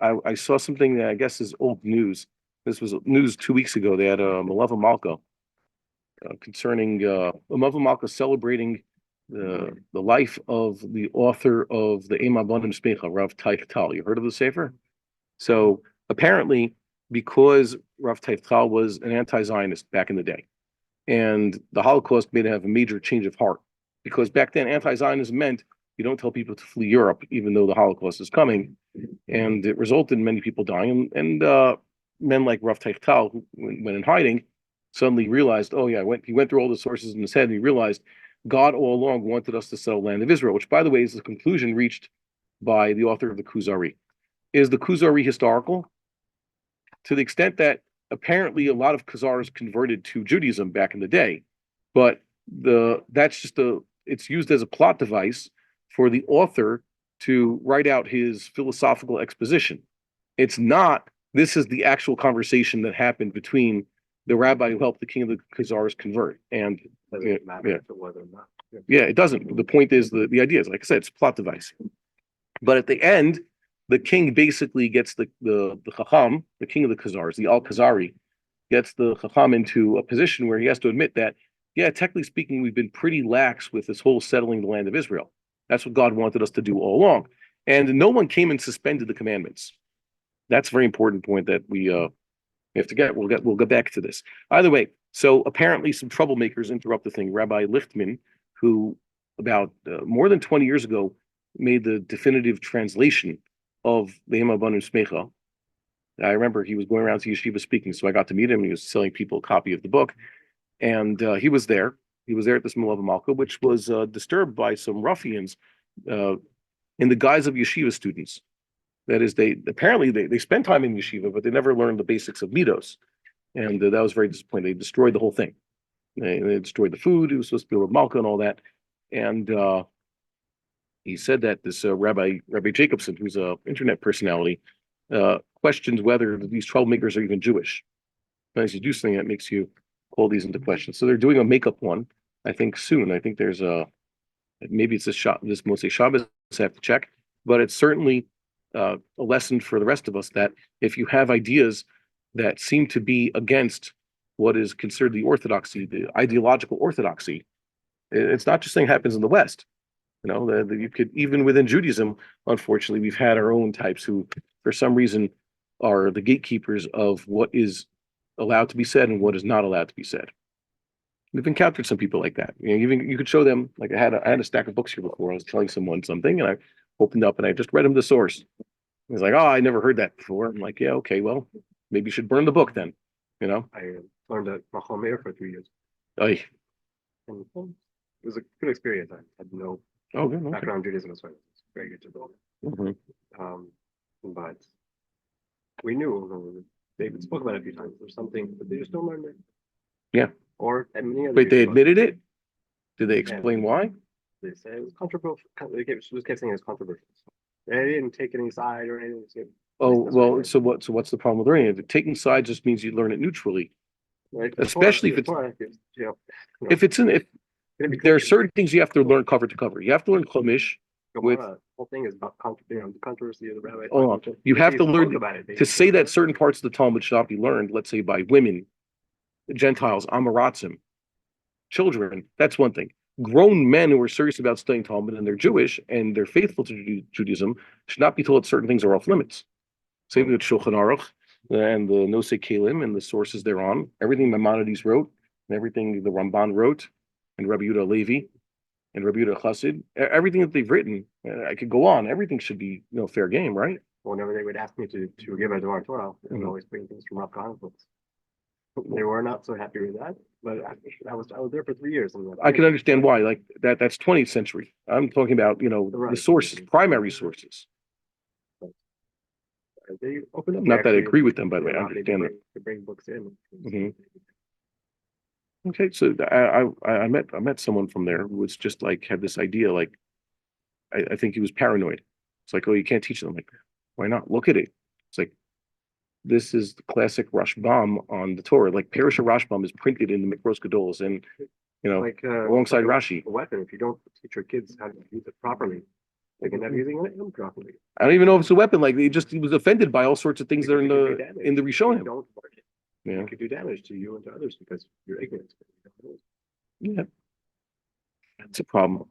I saw something that I guess is old news. This was news 2 weeks ago. They had a Malava Malka concerning Malava Malka celebrating the life of the author of the Ema Banim Smecha, Rav Taif Tal. You heard of the Sefer? So apparently, because Rav Taif Tal was an anti-Zionist back in the day, and the Holocaust made him have a major change of heart, because back then anti-Zionism meant you don't tell people to flee Europe, even though the Holocaust is coming, and it resulted in many people dying. And men like Rav Taif Tal, who went in hiding, suddenly realized, oh yeah, he went through all the sources in his head, and he realized God all along wanted us to settle the land of Israel, which, by the way, is the conclusion reached by the author of the Kuzari. Is the Kuzari historical? To the extent that apparently a lot of Khazars converted to Judaism back in the day, but it's used as a plot device for the author to write out his philosophical exposition. It's not. This is the actual conversation that happened between the rabbi who helped the king of the Khazars convert. And doesn't matter if it was or not. Yeah, it doesn't. The point is the idea is, like I said, it's a plot device. But at the end, the king basically gets the Chacham, the king of the Khazars, the Al-Khazari, gets the Chacham into a position where he has to admit that, yeah, technically speaking, we've been pretty lax with this whole settling the land of Israel. That's what God wanted us to do all along. And no one came and suspended the commandments. That's a very important point that we have to get. We'll get back to this. Either way, so apparently some troublemakers interrupt the thing. Rabbi Lichtman, who about more than 20 years ago made the definitive translation of the Hema Banu Smecha. I remember he was going around to yeshiva speaking, so I got to meet him. He was selling people a copy of the book, and he was there. He was there at this Malava Malka, which was disturbed by some ruffians in the guise of yeshiva students. That is, they spent time in yeshiva, but they never learned the basics of midos, and that was very disappointing. They destroyed the whole thing. They destroyed the food. It was supposed to be a Malka and all that, and he said that this Rabbi Jacobson, who's an internet personality, questions whether these troublemakers are even Jewish. And as you do something, that makes you call these into question. So they're doing a makeup one, I think, soon. I think there's maybe it's this Moshe Shabbos, I have to check, but it's certainly a lesson for the rest of us that if you have ideas that seem to be against what is considered the orthodoxy, the ideological orthodoxy, it's not just saying it happens in the West. You know, you could, even within Judaism, unfortunately, we've had our own types who, for some reason, are the gatekeepers of what is allowed to be said and what is not allowed to be said. We've encountered some people like that. You know, even you could show them, like I had a stack of books here before. I was telling someone something, and I opened up and I just read him the source. He's like, "Oh, I never heard that before." I'm like, "Yeah, okay, well, maybe you should burn the book then." You know. I learned at Machon for 3 years. Aye. And it was a good experience. I had no background in Judaism, so it's very good to build. But we knew David spoke about it a few times. There's something, but they just don't learn it. Yeah. Or many other. Wait, they admitted it? Did they explain why? They said it was controversial. They kept saying it was controversial. They didn't take any side or anything. Oh, well, so what's the problem with learning it? Taking sides just means you learn it neutrally. Right? Especially if there are certain things you have to learn cover to cover. You have to learn Chumash. The whole thing is about the controversy of the rabbi. You have to learn to say that certain parts of the Talmud should not be learned, let's say by women, Gentiles, Amoratzim, children. That's one thing. Grown men who are serious about studying Talmud and they're Jewish and they're faithful to Judaism should not be told certain things are off limits. Same with Shulchan Aruch and the Nosei Kelim and the sources thereon. Everything Maimonides wrote and everything the Ramban wrote and Rabbi Yehuda Levi and Rabbi Yehuda Chassid, everything that they've written, I could go on. Everything should be fair game, right? Whenever they would ask me to give a Torah, I would always bring things from Rav Kahana's books. They were not so happy with that, but I was there for 3 years. And I can understand why. Like that's 20th century. I'm talking about the sources, primary sources. They opened up. Not that I agree with them, by the way. I understand that. To bring books in. Okay, so I met someone from there who was just like had this idea, like I think he was paranoid. It's like, oh, you can't teach them. I'm like, why not? Look at it. It's like this is the classic Rashbam on the Torah. Like Parasha Rashbam is printed in the Mikros Gedolos and alongside Rashi. A weapon. If you don't teach your kids how to use it properly, They can have using it improperly. I don't even know if it's a weapon. Like he was offended by all sorts of things that are Because it could do in the damage. Rishonim. You don't work it. Yeah, It could do damage to you and to others because you're ignorant. yeah, that's a problem.